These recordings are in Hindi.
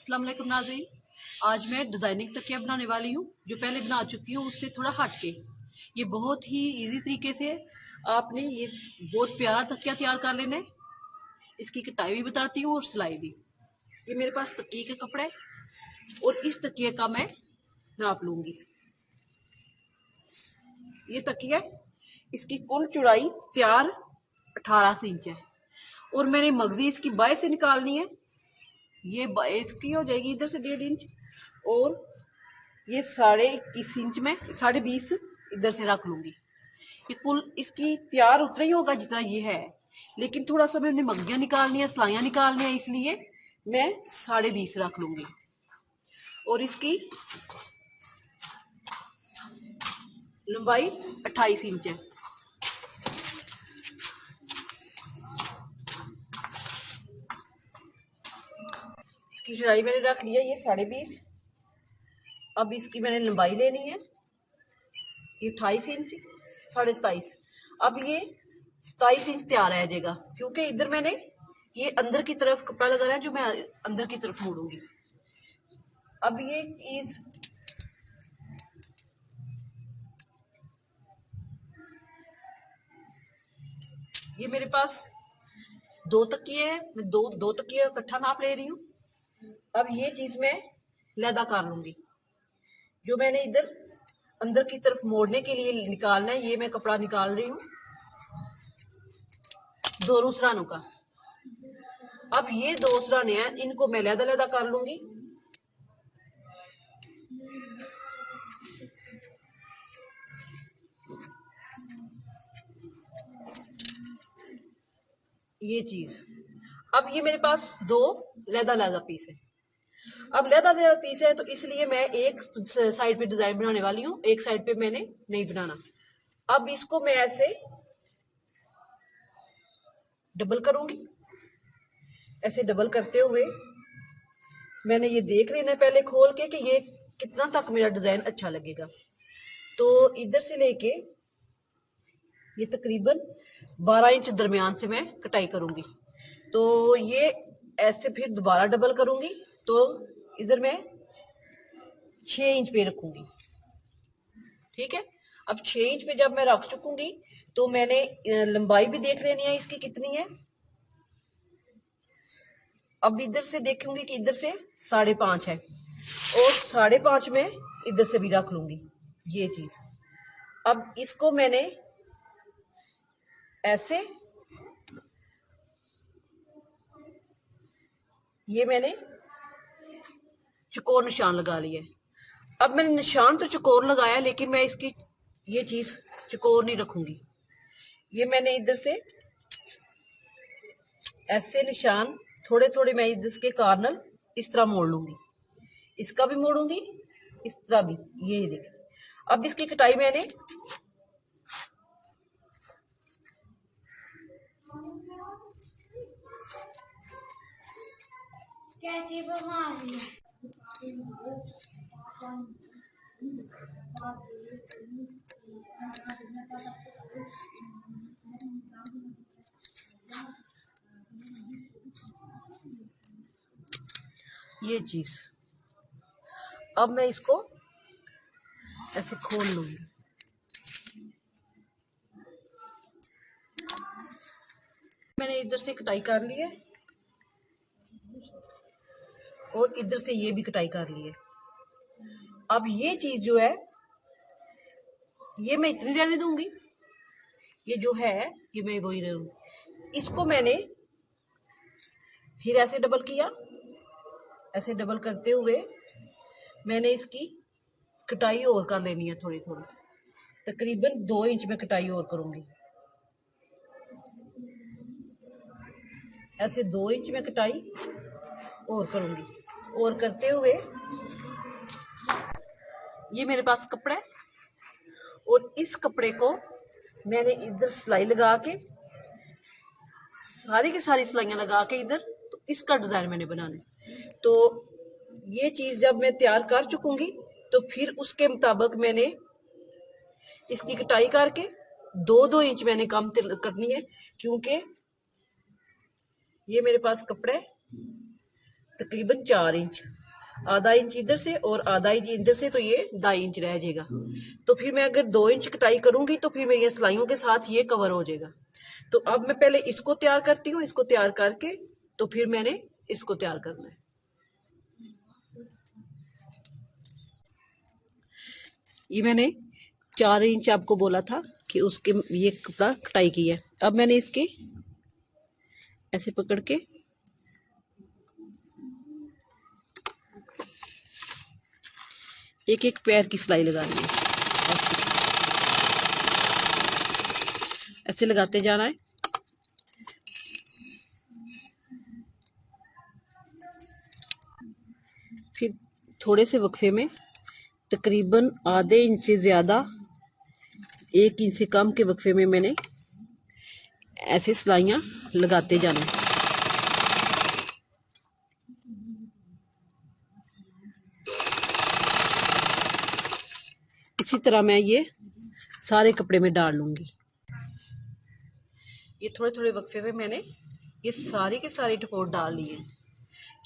अस्सलाम वालेकुम नाज़रीन। आज मैं डिज़ाइनिंग तकिया बनाने वाली हूँ, जो पहले बना चुकी हूँ उससे थोड़ा हट के। ये बहुत ही इजी तरीके से आपने ये बहुत प्यारा तकिया तैयार कर लेना है। इसकी कटाई भी बताती हूँ और सिलाई भी। ये मेरे पास तकिए का कपड़ा है और इस तकिए का मैं नाप लूँगी। ये तकिया, इसकी कुल चौड़ाई तैयार 18 इंच है और मैंने मगजी इसकी बाहर से निकालनी है। ये इसकी हो जाएगी इधर से 1.5 इंच और ये 21.5 इंच में 20.5 इधर से रख लूंगी। ये कुल इसकी तैयार उतना ही होगा जितना ये है, लेकिन थोड़ा सा मैंने मगजियां निकालनी है, सिलाइयां निकालनी है, इसलिए मैं 20.5 रख लूंगी। और इसकी लंबाई 28 इंच है। इसकी चौड़ाई मैंने रख लिया ये 20.5। अब इसकी मैंने लंबाई लेनी है, ये 28 इंच 27.5। अब ये 27 इंच तैयार आ जाएगा, क्योंकि इधर मैंने ये अंदर की तरफ कपड़ा लगाना है, जो मैं अंदर की तरफ मोड़ूंगी। अब ये चीज ये मेरे पास 2 तकिए हैं, मैं दो तकिए इकट्ठा नाप ले रही हूँ। अब ये चीज मैं लैदा कर लूंगी। जो मैंने इधर अंदर की तरफ मोड़ने के लिए निकालना है, ये मैं कपड़ा निकाल रही हूँ दोनों सरानों का। अब ये 2 सराने हैं, इनको मैं लैदा लैदा कर लूंगी। ये चीज, अब ये मेरे पास 2 लैदा लैदा पीस है। अब लैदा लैदा पीस है तो इसलिए मैं एक साइड पे डिजाइन बनाने वाली हूँ, एक साइड पे मैंने नहीं बनाना। अब इसको मैं ऐसे डबल करूंगी। ऐसे डबल करते हुए मैंने ये देख लेना है पहले खोल के कि ये कितना तक मेरा डिजाइन अच्छा लगेगा। तो इधर से लेके ये तकरीबन 12 इंच दरमियान से मैं कटाई करूंगी। तो ये ऐसे फिर दोबारा डबल करूंगी, तो इधर मैं 6 इंच पे रखूंगी। ठीक है। अब 6 इंच पे जब मैं रख चुकूंगी तो मैंने लंबाई भी देख लेनी है इसकी कितनी है। अब इधर से देखूंगी कि इधर से 5.5 है और 5.5 में इधर से भी रख लूंगी ये चीज। अब इसको मैंने ऐसे, ये मैंने चकोर निशान लगा लिया। अब मैंने निशान तो चकोर लगाया, लेकिन मैं इसकी ये चीज चकोर नहीं रखूंगी। ये मैंने इधर से ऐसे निशान थोड़े थोड़े मैं इधर के कॉर्नर इस तरह मोड़ लूंगी, इसका भी मोड़ूंगी, इस तरह भी। ये देख, अब इसकी कटाई मैंने कैसी बीमारी है? ये चीज, अब मैं इसको ऐसे खोल लूंगी। मैंने इधर से कटाई कर ली है और इधर से ये भी कटाई कर ली है। अब ये चीज जो है ये मैं इतनी रहने दूंगी, ये जो है ये मैं वही रहूंगी। इसको मैंने फिर ऐसे डबल किया, ऐसे डबल करते हुए मैंने इसकी कटाई और कर लेनी है थोड़ी थोड़ी, तकरीबन 2 इंच में कटाई और करूंगी। ऐसे 2 इंच में कटाई और करूंगी। और करते हुए ये मेरे पास कपड़ा है और इस कपड़े को मैंने इधर सिलाई लगा के, सारी की सारी सिलाइयां लगा के इधर, तो इसका डिजाइन मैंने बनाना है। तो ये चीज जब मैं तैयार कर चुकूंगी तो फिर उसके मुताबिक मैंने इसकी कटाई करके 2-2 इंच मैंने कम करनी है, क्योंकि ये मेरे पास कपड़ा है तकरीबन 4 इंच, आधा इंच इधर से और आधा इंच इधर से, तो ये 2.5 इंच रह जाएगा। तो फिर मैं अगर 2 इंच कटाई करूंगी तो फिर मेरी सिलाइयों के साथ ये कवर हो जाएगा। तो अब मैं पहले इसको तैयार करती हूँ, इसको तैयार करके तो फिर मैंने इसको तैयार करना है। ये मैंने 4 इंच आपको बोला था कि उसके ये कपड़ा कटाई की है। अब मैंने इसके ऐसे पकड़ के एक एक पैर की सिलाई लगानी है, ऐसे लगाते जाना है। फिर थोड़े से वक्फे में तकरीबन आधे इंच से ज़्यादा, 1 इंच से कम के वक्फे में मैंने ऐसे सिलाइयाँ लगाते जाना है। इसी तरह मैं ये सारे कपड़े में डाल लूँगी। ये थोड़े थोड़े वक्फे में मैंने ये सारी के सारे डपोट डाल लिए।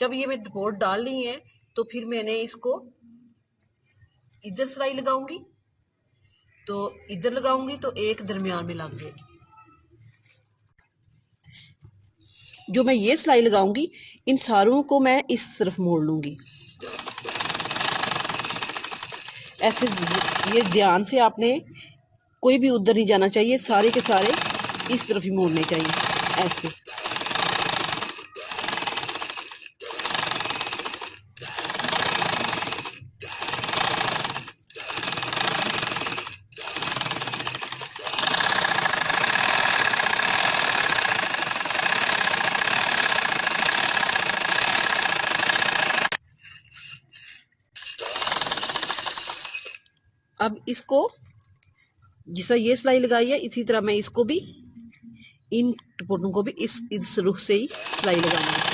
जब ये मैं डपोट डाल ली है तो फिर मैंने इसको इधर सिलाई लगाऊंगी, तो इधर लगाऊंगी तो एक दरमियान में लग जाएगी। जो मैं ये सिलाई लगाऊंगी इन सारों को मैं इस तरफ मोड़ लूंगी। ऐसे ये ध्यान से आपने कोई भी उधर नहीं जाना चाहिए, सारे के सारे इस तरफ ही मोड़ने चाहिए ऐसे। अब इसको जैसा ये सिलाई लगाई है इसी तरह मैं इसको भी, इन टपोटों को भी इस रुख से ही सिलाई लगानी है।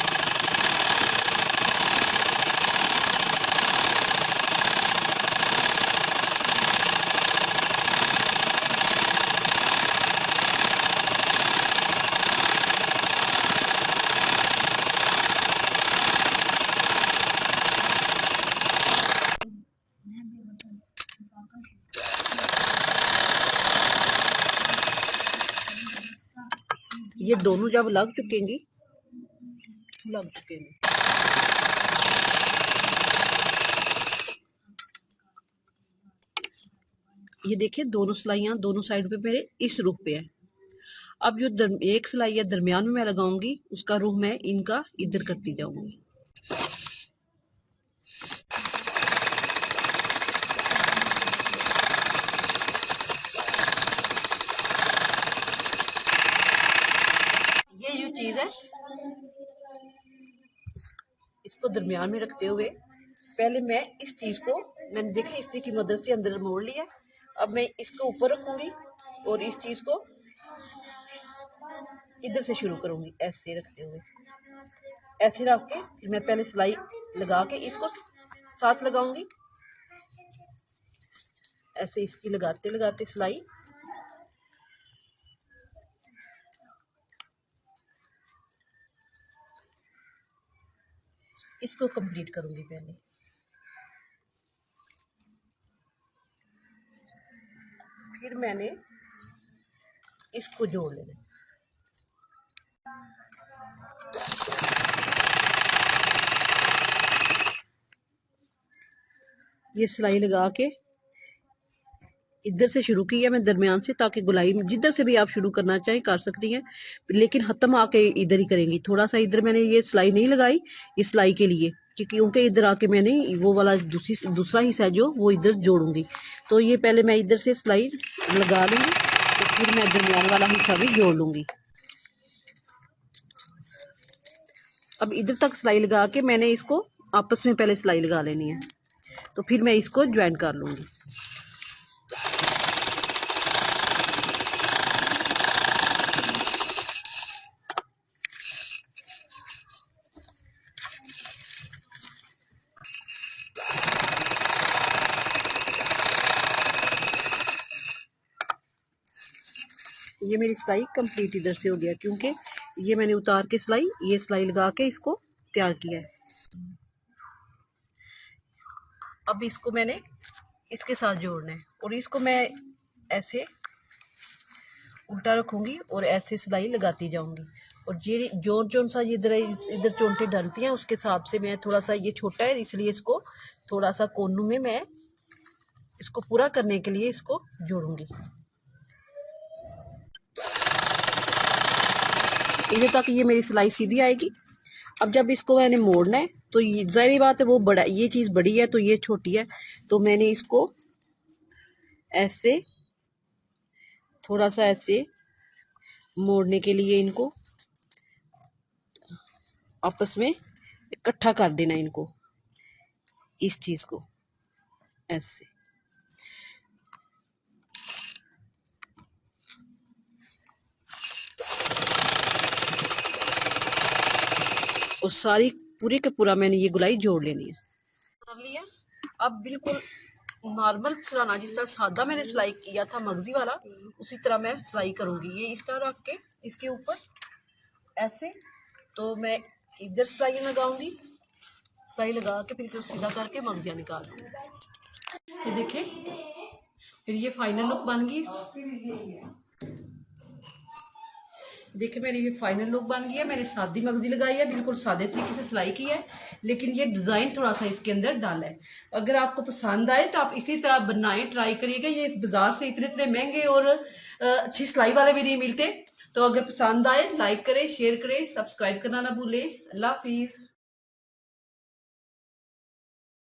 ये दोनों जब लग चुके, ये देखिए दोनों सिलाइयाँ दोनों साइड पे मेरे इस रुख पे है। अब जो एक सिलाई है दरमियान में मैं लगाऊंगी उसका रुख मैं इनका इधर करती जाऊंगी। ये जो चीज है इसको दरमियान में रखते हुए पहले मैं इस चीज को, मैंने देखा इस्त्री की मदद से अंदर मोड़ लिया। अब मैं इसको ऊपर रखूंगी और इस चीज को इधर से शुरू करूंगी, ऐसे रखते हुए, ऐसे रख के फिर मैं पहले सिलाई लगा के इसको साथ लगाऊंगी, ऐसे इसकी लगाते लगाते सिलाई इसको कंप्लीट करूंगी। पहले फिर मैंने इसको जोड़ लेना। ये सिलाई लगा के इधर से शुरू की है मैं दरमियान से, ताकि गुलाई जिधर से भी आप शुरू करना चाहें कर सकती हैं, लेकिन खत्म आके इधर ही करेंगी। थोड़ा सा इधर मैंने ये सिलाई नहीं लगाई इस सिलाई के लिए, क्योंकि इधर आके मैंने वो वाला दूसरा हिस्सा जो वो इधर जोड़ूंगी। तो ये पहले मैं इधर से सिलाई लगा लूंगी तो फिर मैं दरमियान वाला हिस्सा भी जोड़ लूंगी। अब इधर तक सिलाई लगा के मैंने इसको आपस में पहले सिलाई लगा लेनी है, तो फिर मैं इसको ज्वाइन कर लूंगी। ये मेरी सिलाई कंप्लीट इधर से हो गया, क्योंकि ये मैंने उतार के सिलाई, ये सिलाई लगा के इसको तैयार किया है। अब इसको मैंने इसके साथ जोड़ना है और इसको मैं ऐसे उल्टा रखूंगी और ऐसे सिलाई लगाती जाऊंगी। और ये जोन सा इधर इधर चोंटे डालती हैं उसके हिसाब से मैं थोड़ा सा, ये छोटा है इसलिए इसको थोड़ा सा कोनों में मैं इसको पूरा करने के लिए इसको जोड़ूंगी। इधर तक ये मेरी सिलाई सीधी आएगी। अब जब इसको मैंने मोड़ना है तो ये जाहिर बात है वो बड़ा, ये चीज़ बड़ी है तो ये छोटी है, तो मैंने इसको ऐसे थोड़ा सा ऐसे मोड़ने के लिए इनको आपस में इकट्ठा कर देना, इनको इस चीज़ को ऐसे। और सारी पूरी के पूरा मैंने ये गुलाई जोड़ लेनी है। कर लिया। अब बिल्कुल नॉर्मल सिलाना, जिस तरह सादा मैंने सिलाई किया था मगजी वाला, उसी तरह मैं सिलाई करूंगी। ये इस तरह रख के इसके ऊपर ऐसे, तो मैं इधर सिलाई लगाऊंगी, सिलाई लगा के फिर इसको सीधा करके मगजिया निकाल दूंगी। ये देखिए फिर ये फाइनल लुक बन गई। देखिए मेरी ये फाइनल लुक बन गई है। मैंने सादी मगजी लगाई है, बिल्कुल सादे तरीके से सिलाई की है, लेकिन ये डिज़ाइन थोड़ा सा इसके अंदर डाला है। अगर आपको पसंद आए तो आप इसी तरह बनाएं, ट्राई करिएगा। ये बाजार से इतने इतने महंगे और अच्छी सिलाई वाले भी नहीं मिलते। तो अगर पसंद आए लाइक करें, शेयर करें, सब्सक्राइब करना ना भूलें। अल्लाह हाफिज़।